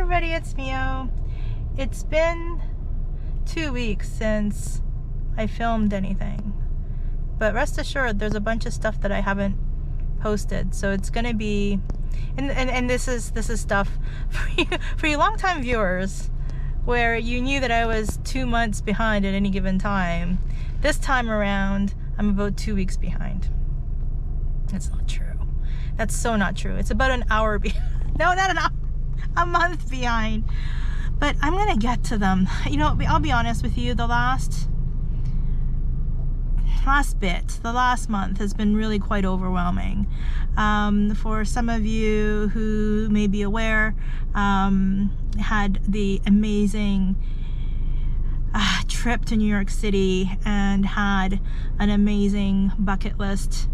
everybody, it's Mio. It's been 2 weeks since I filmed anything, but rest assured there's a bunch of stuff that I haven't posted, so it's gonna be and this is stuff for you longtime viewers where you knew that I was 2 months behind at any given time. This time around I'm about 2 weeks behind. That's not true. That's so not true. It's about an hour no, not an hour, a month behind. But I'm gonna get to them. You know, I'll be honest with you, the last month has been really quite overwhelming. For some of you who may be aware, had the amazing trip to New York City and had an amazing bucket list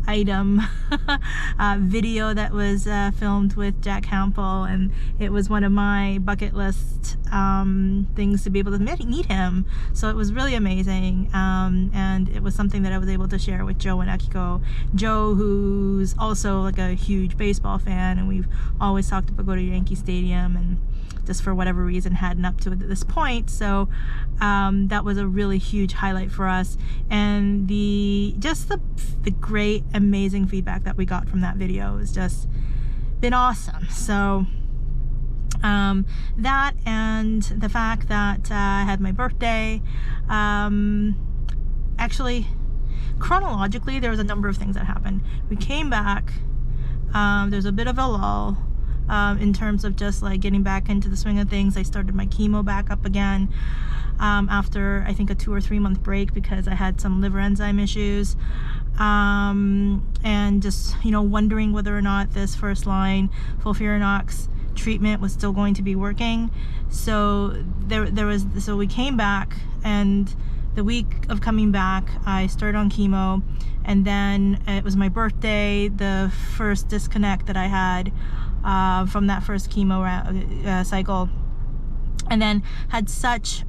item video that was filmed with Jack Hampel, and it was one of my bucket list things to be able to meet him, so it was really amazing, and it was something that I was able to share with Joe and Akiko. Joe, who's also like a huge baseball fan, and we've always talked about going to Yankee Stadium, and just for whatever reason hadn't up to it at this point, so that was a really huge highlight for us, and the great amazing feedback that we got from that video has just been awesome. So that, and the fact that I had my birthday, actually chronologically there was a number of things that happened. We came back, there's a bit of a lull in terms of just like getting back into the swing of things. I started my chemo back up again after I think a 2 or 3 month break because I had some liver enzyme issues, and just, you know, wondering whether or not this first line FOLFIRINOX treatment was still going to be working. So so we came back, and the week of coming back I started on chemo, and then it was my birthday, the first disconnect that I had from that first chemo cycle, and then had such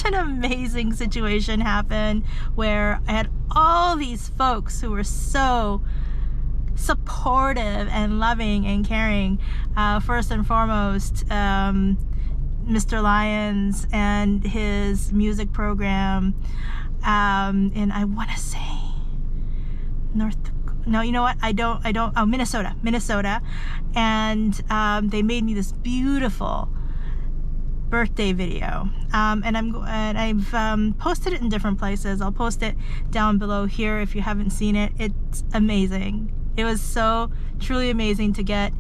an amazing situation happen where I had all these folks who were so supportive and loving and caring. First and foremost, Mr. Lyons and his music program, and I want to say Minnesota, and they made me this beautiful birthday video, and I've posted it in different places. I'll post it down below here if you haven't seen it. It's amazing. It was so truly amazing to get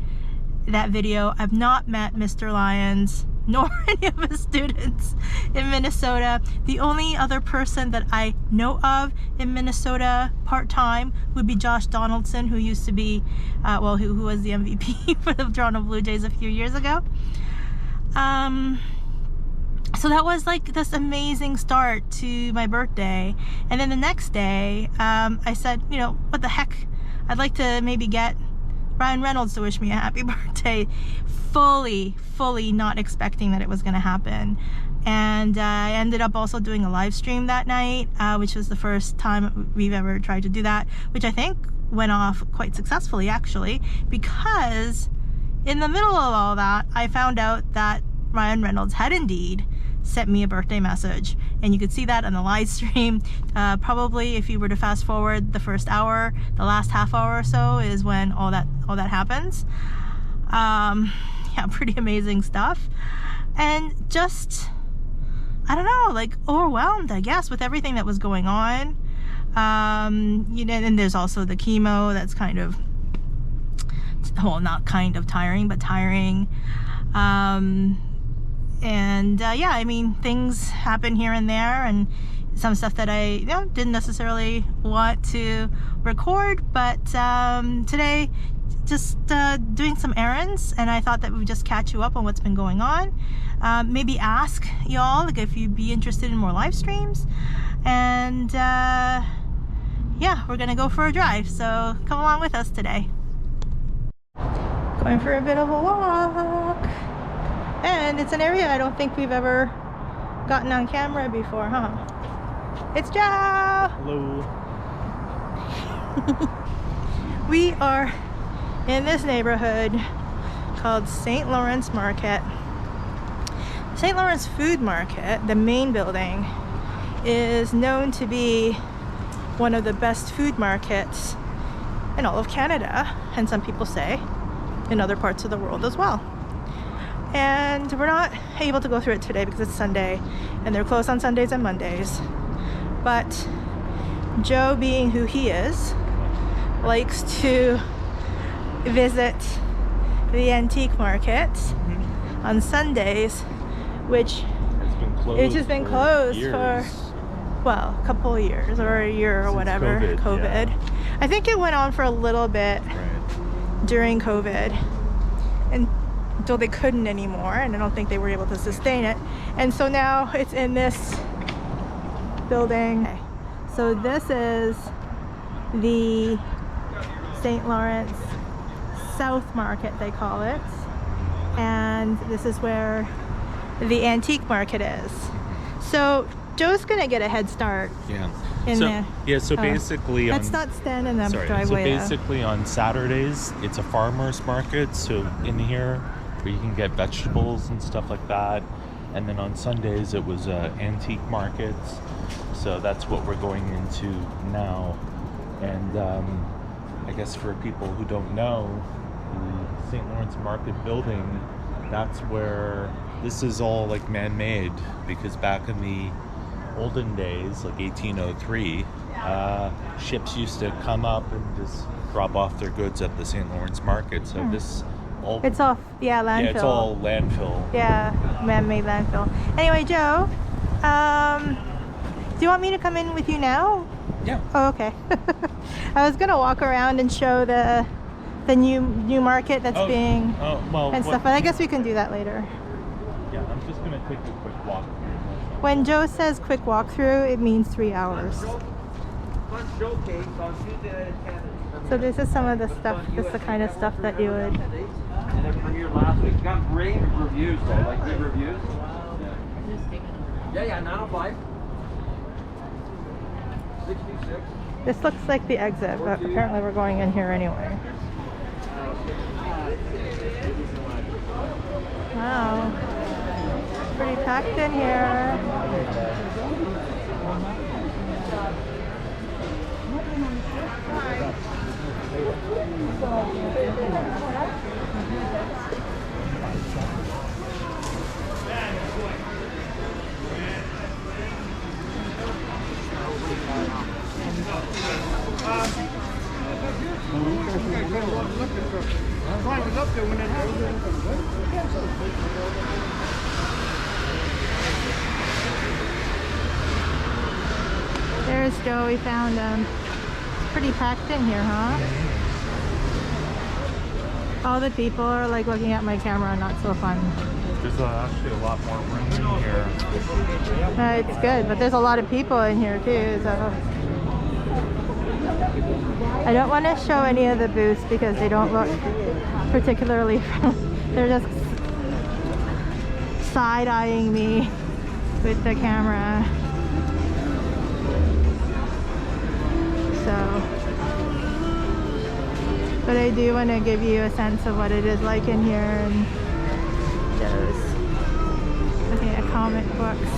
that video. I've not met Mr. Lyons nor any of his students in Minnesota. The only other person that I know of in Minnesota part-time would be Josh Donaldson, who used to be who was the MVP for the Toronto Blue Jays a few years ago. So that was like this amazing start to my birthday. And then the next day, I said, you know, what the heck, I'd like to maybe get Ryan Reynolds to wish me a happy birthday, fully not expecting that it was going to happen. And I ended up also doing a live stream that night, which was the first time we've ever tried to do that, which I think went off quite successfully actually, because in the middle of all that I found out that Ryan Reynolds had indeed sent me a birthday message, and you could see that on the live stream. Probably if you were to fast forward the first hour, the last half hour or so is when all that happens. Yeah, pretty amazing stuff, and just, I don't know, like overwhelmed, I guess, with everything that was going on. You know, and there's also the chemo that's kind of, well, not kind of tiring, but tiring. And yeah, I mean, things happen here and there, and some stuff that I didn't necessarily want to record, but today just doing some errands, and I thought that we would just catch you up on what's been going on, maybe ask y'all like if you'd be interested in more live streams, and yeah, we're gonna go for a drive, so come along with us today. Going for a bit of a walk. And it's an area I don't think we've ever gotten on camera before, huh? It's Joe! Hello. We are in this neighborhood called St. Lawrence Market. St. Lawrence Food Market, the main building, is known to be one of the best food markets in all of Canada, and some people say in other parts of the world as well. And we're not able to go through it today because it's Sunday and they're closed on Sundays and Mondays. But Joe, being who he is, likes to visit the antique market on Sundays, which has been closed for, well, a couple of years or a year or since whatever. COVID. Yeah. I think it went on for a little bit during COVID until they couldn't anymore, and I don't think they were able to sustain it. And so now it's in this building. So this is the St. Lawrence South Market, they call it. And this is where the antique market is. So Joe's gonna get a head start. Yeah. So basically, let's not stand in the driveway. So basically, on Saturdays, it's a farmer's market. So in here, where you can get vegetables and stuff like that. And then on Sundays, it was antique markets. So that's what we're going into now. And I guess for people who don't know, the St. Lawrence Market building, that's where this is all like man-made, because back in the olden days, like 1803, ships used to come up and just drop off their goods at the St. Lawrence Market. So it's all landfill. Yeah, it's all landfill. Yeah, man-made landfill. Anyway, Joe, do you want me to come in with you now? Yeah. Oh, okay. I was gonna walk around and show the new market that's being stuff, but I guess we can do that later. Yeah, I'm just gonna take a quick walk. When Joe says quick walkthrough, it means 3 hours. So this is some of the stuff. This is the kind of stuff that you would. And then from here last week, got great reviews though, like good reviews. Yeah, 905. 66. This looks like the exit, but apparently we're going in here anyway. Wow. Pretty packed in here. There's Joe, we found him. Pretty packed in here, huh? All the people are like looking at my camera, not so fun. There's actually a lot more room in here. It's good, but there's a lot of people in here too, so. I don't want to show any of the booths because they don't look particularly they're just side-eyeing me with the camera. So, but I do want to give you a sense of what it is like in here, and those looking at comic books.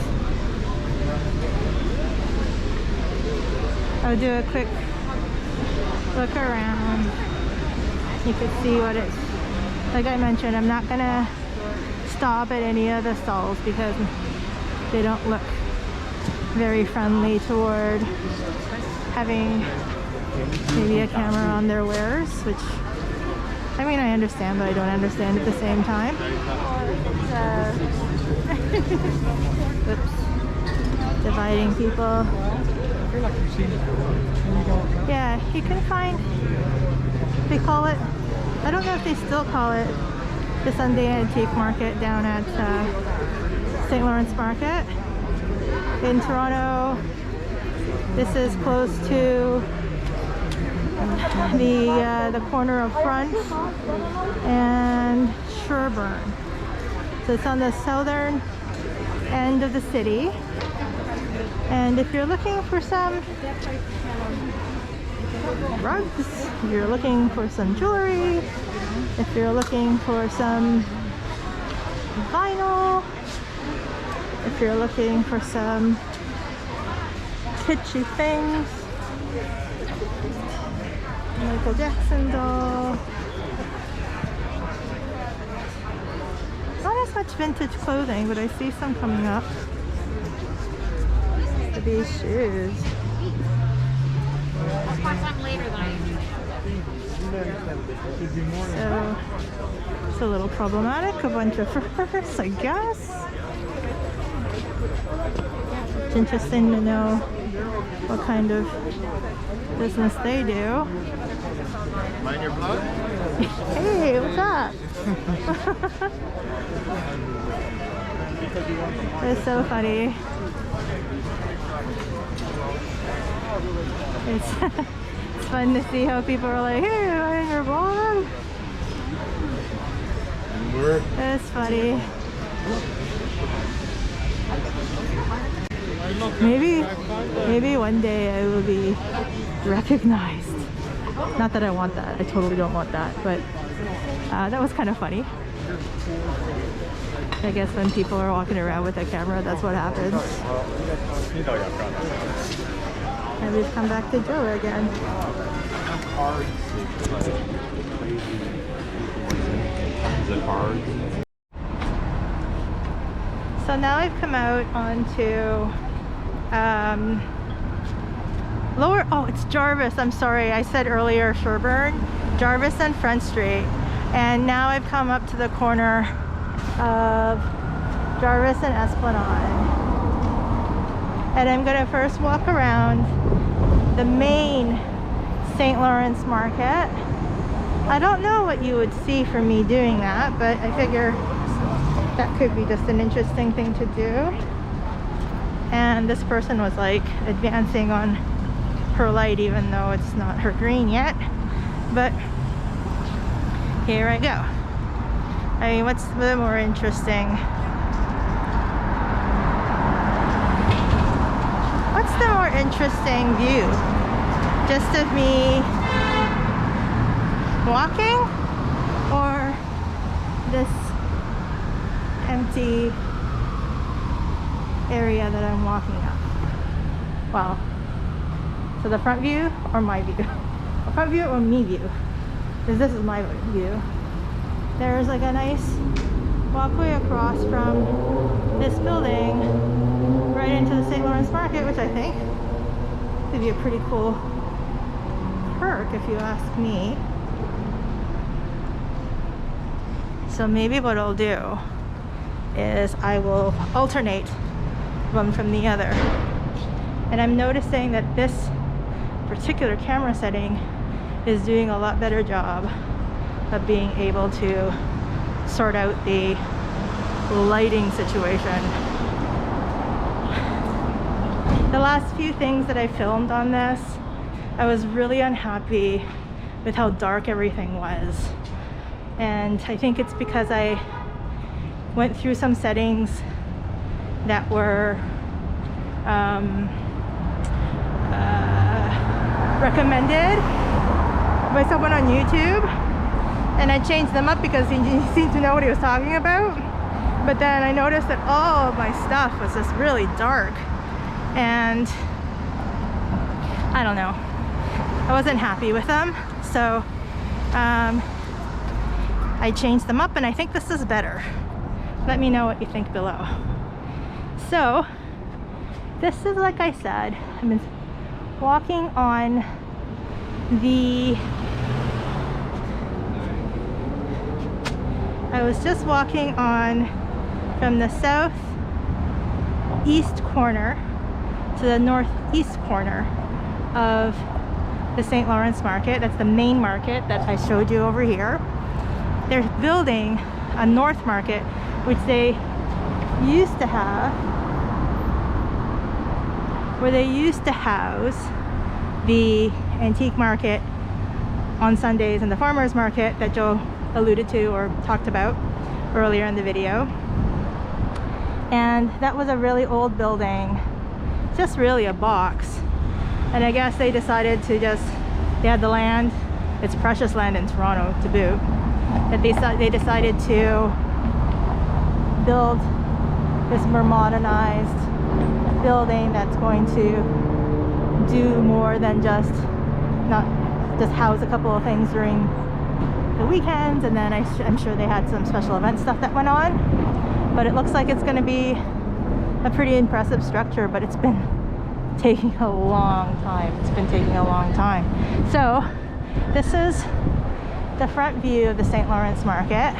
I'll do a quick look around. You can see what it's like. I mentioned, I'm not gonna stop at any of the stalls because they don't look very friendly toward having maybe a camera on their wares, which I mean I understand, but I don't understand at the same time. Oops. Dividing people. Yeah, you can find, they call it, I don't know if they still call it the Sunday Antique Market down at St. Lawrence Market in Toronto. This is close to the corner of Front and Sherbourne. So it's on the southern end of the city. And if you're looking for some rugs, you're looking for some jewelry, if you're looking for some vinyl, if you're looking for some kitschy things, Michael Jackson doll. Not as much vintage clothing, but I see some coming up. For these shoes. Of course, I'm later than I usually So it's a little problematic. A bunch of furs, I guess. It's interesting to know what kind of business they do. Mind your vlog? Hey, what's up? It's so funny. It's fun to see how people are like, hey, am I in your vlog? It's funny. Maybe one day I will be recognized. Not that I want that. I totally don't want that. But that was kind of funny. I guess when people are walking around with a camera, that's what happens. And we've come back to Joe again. So now I've come out onto lower, oh, it's Jarvis. I'm sorry, I said earlier Sherbourne. Jarvis and Front Street. And now I've come up to the corner of Jarvis and Esplanade. And I'm gonna first walk around the main St. Lawrence Market. I don't know what you would see from me doing that, but I figure that could be just an interesting thing to do. And this person was like advancing on her light even though it's not her green yet. But here I go. I mean, what's the more interesting? What's the more interesting view? Just of me walking, or this empty area that I'm walking up? Well, so the front view or my view? The front view or me view? Because this is my view. There's like a nice walkway across from this building right into the St. Lawrence Market, which I think could be a pretty cool perk if you ask me. So maybe what I'll do is I will alternate one from the other. And I'm noticing that this particular camera setting is doing a lot better job of being able to sort out the lighting situation. The last few things that I filmed on this, I was really unhappy with how dark everything was. And I think it's because I went through some settings that were recommended by someone on YouTube, and I changed them up because he seemed to know what he was talking about. But then I noticed that all of my stuff was just really dark, and I don't know, I wasn't happy with them, so I changed them up, and I think this is better. Let me know what you think below. So this is, like I said, I've been walking on I was just walking on from the southeast corner to the northeast corner of the St. Lawrence Market. That's the main market that I showed you over here. They're building a North Market, which they used to have, where they used to house the antique market on Sundays and the farmers market that Joe alluded to or talked about earlier in the video. And that was a really old building, just really a box. And I guess they decided to just, they had the land, it's precious land in Toronto to boot. that they decided to build this more modernized building that's going to do more than just house a couple of things during the weekends, and then I'm sure they had some special event stuff that went on. But it looks like it's going to be a pretty impressive structure, but it's been taking a long time. It's been taking a long time. So this is the front view of the St. Lawrence Market.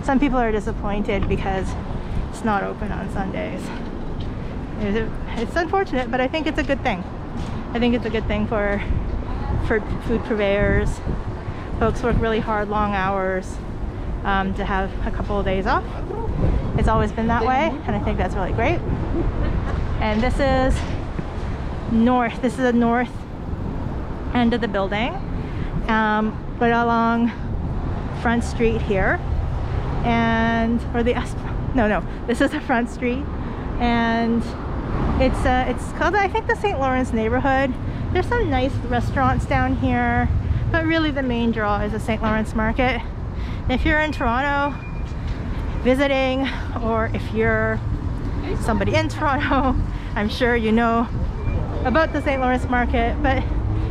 Some people are disappointed because it's not open on Sundays. It's unfortunate, but I think it's a good thing. I think it's a good thing for food purveyors. Folks work really hard, long hours, to have a couple of days off. It's always been that way, and I think that's really great. And this is north. This is the north end of the building, right along Front Street here, this is the Front Street, and it's called, I think, the St. Lawrence neighborhood. There's some nice restaurants down here, but really the main draw is the St. Lawrence Market. If you're in Toronto visiting, or if you're somebody in Toronto, I'm sure you know about the St. Lawrence Market, but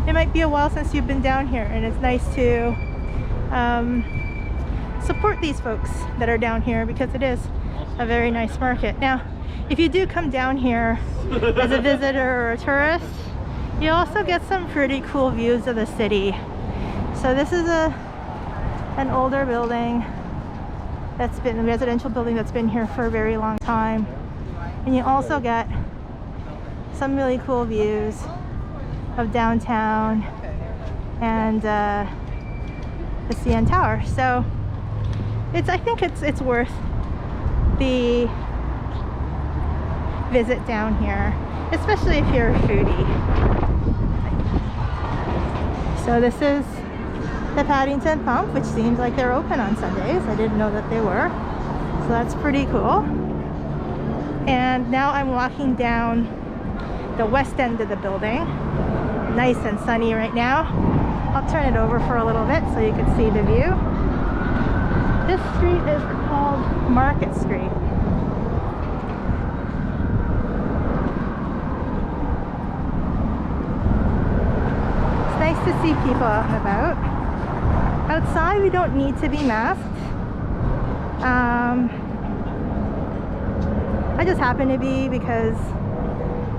it might be a while since you've been down here, and it's nice to support these folks that are down here, because it is a very nice market. Now, if you do come down here as a visitor or a tourist, you also get some pretty cool views of the city. So this is an older building that's been a residential building that's been here for a very long time, and you also get some really cool views of downtown and the CN Tower. So I think it's worth the visit down here, especially if you're a foodie. So this is the Paddington Pump, which seems like they're open on Sundays. I didn't know that they were, so that's pretty cool. And now I'm walking down the west end of the building. Nice and sunny right now. I'll turn it over for a little bit so you can see the view. This street is called Market Street. It's nice to see people out and about. Outside, we don't need to be masked. I just happen to be, because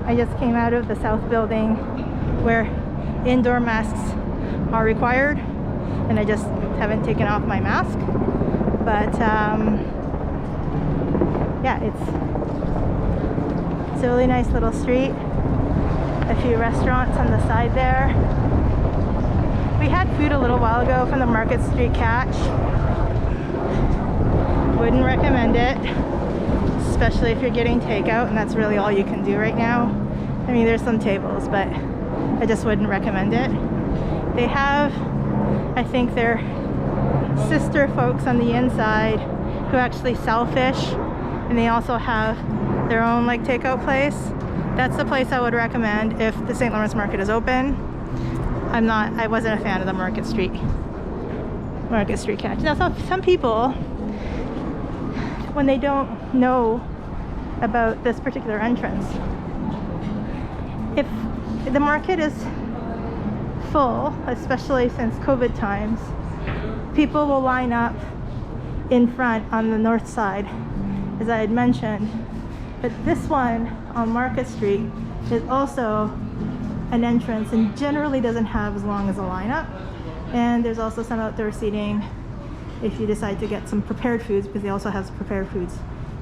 I just came out of the South Building where indoor masks are required, and I just haven't taken off my mask. But yeah, it's a really nice little street. A few restaurants on the side there. We had food a little while ago from the Market Street Catch. Wouldn't recommend it, especially if you're getting takeout, and that's really all you can do right now. I mean, there's some tables, but I just wouldn't recommend it. They have, I think, their sister folks on the inside who actually sell fish, and they also have their own like takeout place. That's the place I would recommend if the St. Lawrence Market is open. I wasn't a fan of the Market Street Catch. Now, some people, when they don't know about this particular entrance, if the market is full, especially since COVID times, people will line up in front on the north side, as I had mentioned. But this one on Market Street is also an entrance and generally doesn't have as long as a lineup. And there's also some outdoor seating if you decide to get some prepared foods, because they also have prepared foods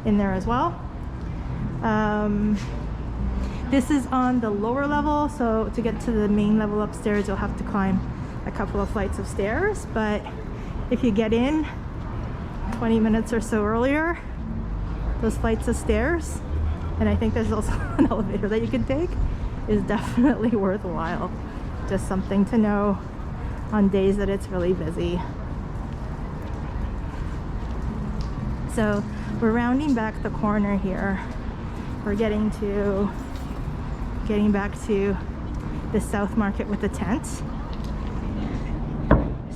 in there as well. This is on the lower level, so to get to the main level upstairs, you'll have to climb a couple of flights of stairs. But if you get in 20 minutes or so earlier, those flights of stairs, and I think there's also an elevator that you can take, is definitely worthwhile. Just something to know on days that it's really busy. So we're rounding back the corner here. We're getting back to the South Market with the tents.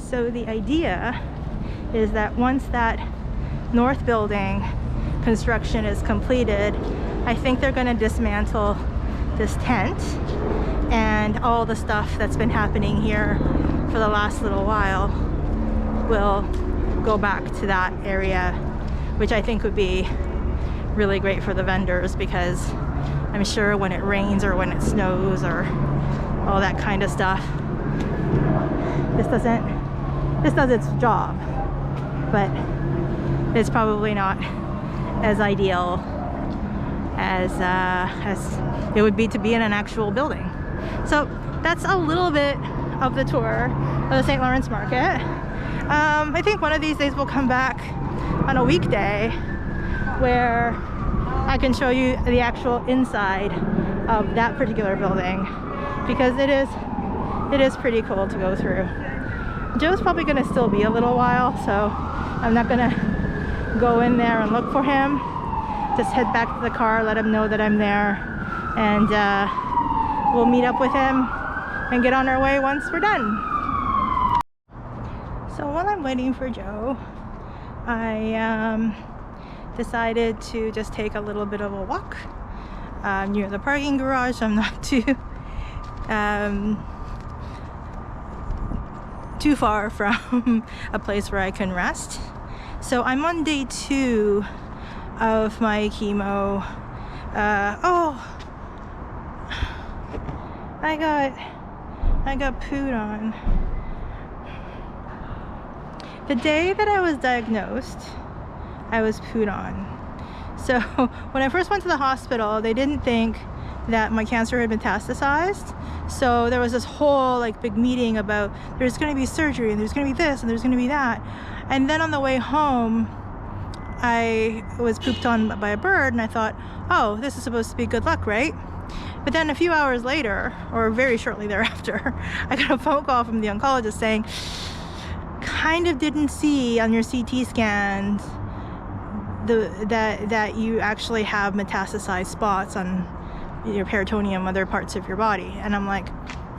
So the idea is that once that north building construction is completed, I think they're going to dismantle this tent, and all the stuff that's been happening here for the last little while will go back to that area, which I think would be really great for the vendors, because I'm sure when it rains or when it snows or all that kind of stuff, this does its job, but it's probably not as ideal as it would be to be in an actual building. So that's a little bit of the tour of the St. Lawrence Market. I think one of these days we'll come back on a weekday where I can show you the actual inside of that particular building, because it is pretty cool to go through. Joe's probably going to still be a little while, so I'm not going to go in there and look for him. Just head back to the car, let him know that I'm there, and we'll meet up with him and get on our way once we're done. So while I'm waiting for Joe, I decided to just take a little bit of a walk near the parking garage. I'm not too far from a place where I can rest. So I'm on day 2 of my chemo. I got pooed on. The day that I was diagnosed, I was pooed on. So when I first went to the hospital, they didn't think that my cancer had metastasized. So there was this whole like big meeting about there's going to be surgery and there's going to be this and there's going to be that. And then on the way home, I was pooped on by a bird, and I thought, oh, this is supposed to be good luck, right? But then a few hours later, or very shortly thereafter, I got a phone call from the oncologist saying, kind of didn't see on your CT scans that you actually have metastasized spots on your peritoneum, other parts of your body. And I'm like,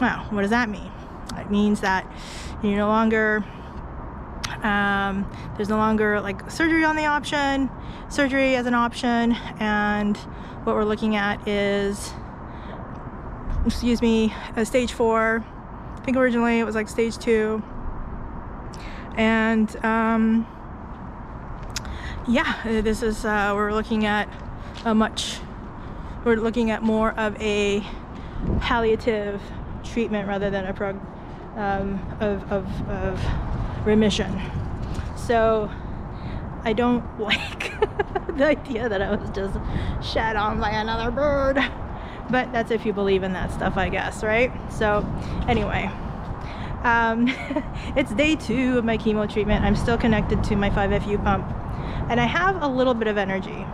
wow, what does that mean? It means that you no longer there's no longer like surgery as an option, and what we're looking at is, a stage 4. I think originally it was like stage 2, and this is we're looking at more of a palliative treatment rather than a of remission. So I don't like the idea that I was just shat on by another bird, but that's if you believe in that stuff, I guess, right? So anyway, it's day 2 of my chemo treatment. I'm still connected to my 5FU pump, and I have a little bit of energy,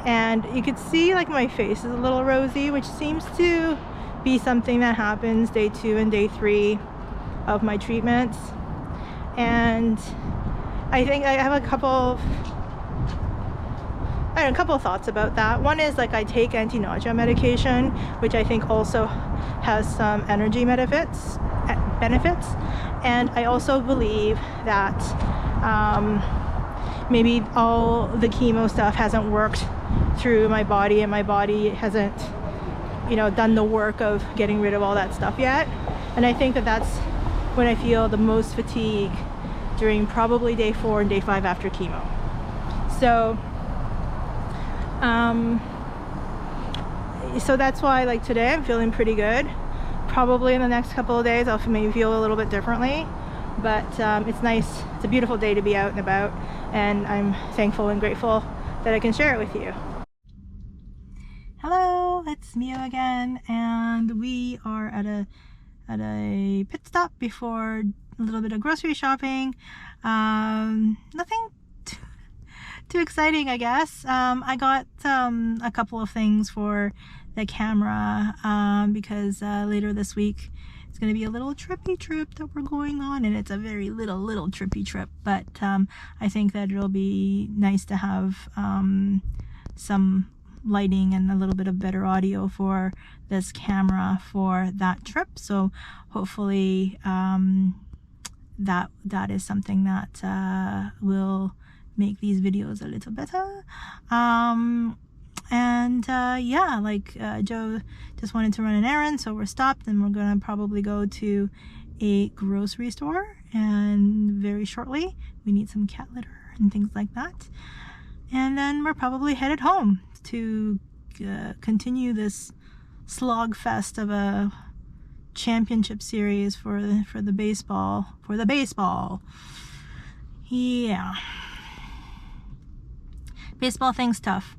and you could see like my face is a little rosy, which seems to be something that happens day 2 and day 3 of my treatments. And I think I have a couple of thoughts about that. One is like I take anti-nausea medication, which I think also has some energy benefits, and I also believe that maybe all the chemo stuff hasn't worked through my body, and my body hasn't done the work of getting rid of all that stuff yet. And I think that that's when I feel the most fatigue, during probably day 4 and day 5 after chemo. So so that's why, like, today I'm feeling pretty good. Probably in the next couple of days I'll maybe feel a little bit differently, but it's nice. It's a beautiful day to be out and about, and I'm thankful and grateful that I can share it with you. Hello, it's Mio again, and we are at a pit stop before a little bit of grocery shopping. Nothing too exciting, I guess. I got a couple of things for the camera because later this week it's going to be a little trippy trip that we're going on, and it's a very little trippy trip, but I think that it'll be nice to have some lighting and a little bit of better audio for this camera for that trip. So hopefully that is something that will make these videos a little better. Yeah, like Joe just wanted to run an errand, so we're stopped, and we're gonna probably go to a grocery store, and very shortly we need some cat litter and things like that, and then we're probably headed home to continue this slog fest of a championship series for the baseball. Yeah, baseball thing's tough.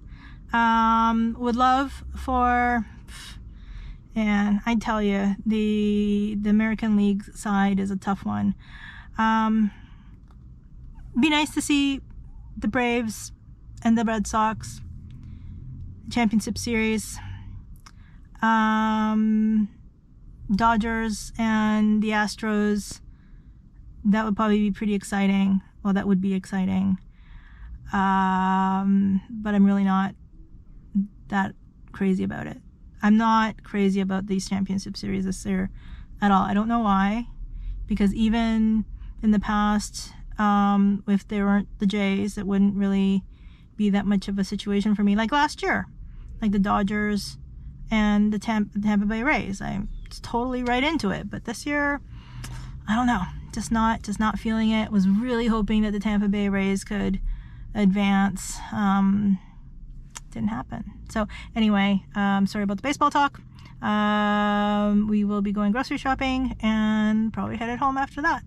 Would love for, and I tell you, the American League side is a tough one. Be nice to see the Braves and the Red Sox championship series. Dodgers and the Astros, that would probably be pretty exciting. Well, that would be exciting. But I'm really not that crazy about it. I'm not crazy about these championship series this year at all. I don't know why, because even in the past, if there weren't the Jays, it wouldn't really be that much of a situation for me. Like last year, like the Dodgers and the Tampa Bay Rays, I'm totally right into it. But this year, I don't know, just not feeling it. Was really hoping that the Tampa Bay Rays could advance. Didn't happen. So anyway, sorry about the baseball talk. We will be going grocery shopping and probably headed home after that.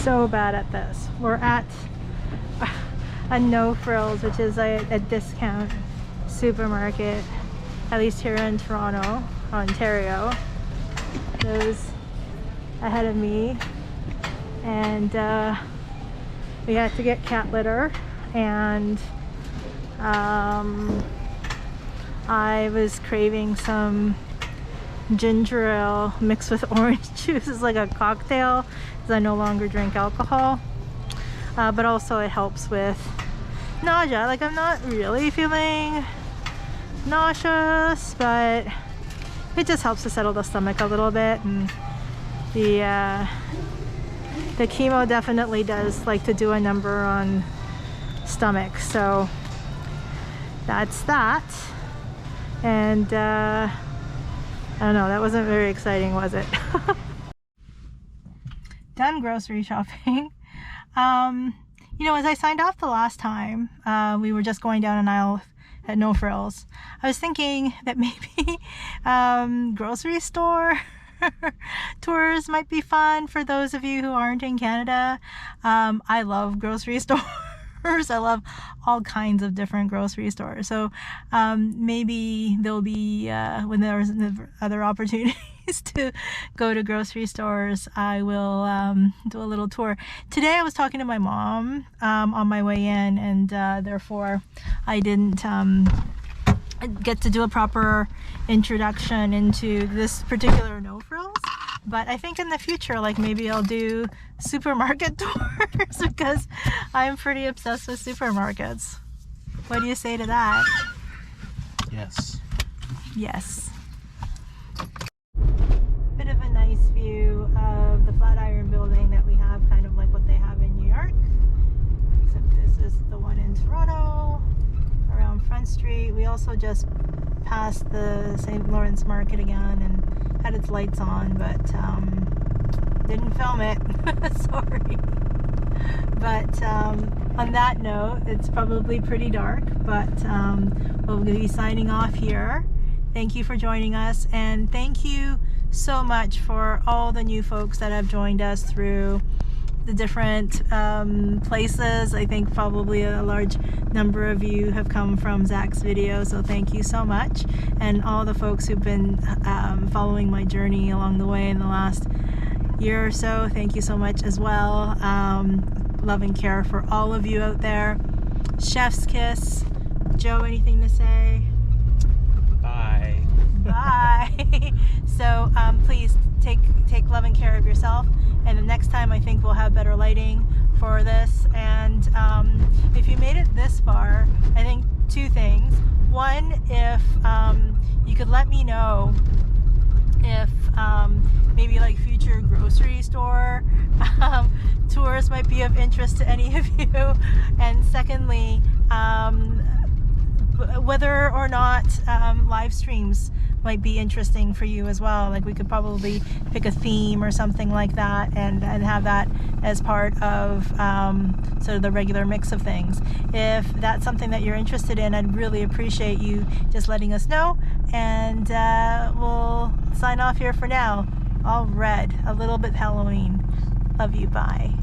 So bad at this. We're at a No Frills, which is a discount supermarket, at least here in Toronto, Ontario. Those ahead of me, and we had to get cat litter, and I was craving some ginger ale mixed with orange juice. It's like a cocktail because I no longer drink alcohol, but also it helps with nausea. Like, I'm not really feeling nauseous, but it just helps to settle the stomach a little bit, and the chemo definitely does like to do a number on stomach, so that's that. And I don't know, that wasn't very exciting, was it? Done grocery shopping. You know, as I signed off the last time, we were just going down an aisle at No Frills. I was thinking that maybe grocery store tours might be fun for those of you who aren't in Canada. I love grocery stores. I love all kinds of different grocery stores. So maybe there'll be, when there's other opportunities to go to grocery stores, I will do a little tour. Today I was talking to my mom on my way in, and therefore I didn't get to do a proper introduction into this particular No Frills. But I think in the future, like, maybe I'll do supermarket tours because I'm pretty obsessed with supermarkets. What do you say to that? Yes. Yes. Bit of a nice view of the Flatiron building that we have, kind of like what they have in New York. Except this is the one in Toronto, around Front Street. We also just passed the St. Lawrence Market again and had its lights on, but didn't film it. Sorry. But on that note, it's probably pretty dark, but we'll be signing off here. Thank you for joining us, and thank you so much for all the new folks that have joined us through the different places. I think probably a large number of you have come from Zach's video, so thank you so much. And all the folks who've been following my journey along the way in the last year or so, thank you so much as well. Love and care for all of you out there. Chef's kiss. Joe, anything to say? Bye. Bye. So please take love and care of yourself, and the next time I think we'll have better lighting for this. And if you made it this far, I think two things. One, if you could let me know if maybe like future grocery store tours might be of interest to any of you, and secondly, whether or not live streams might be interesting for you as well. Like we could probably pick a theme or something like that and have that as part of sort of the regular mix of things. If that's something that you're interested in, I'd really appreciate you just letting us know, and we'll sign off here for now. All red, a little bit Halloween. Love you, bye.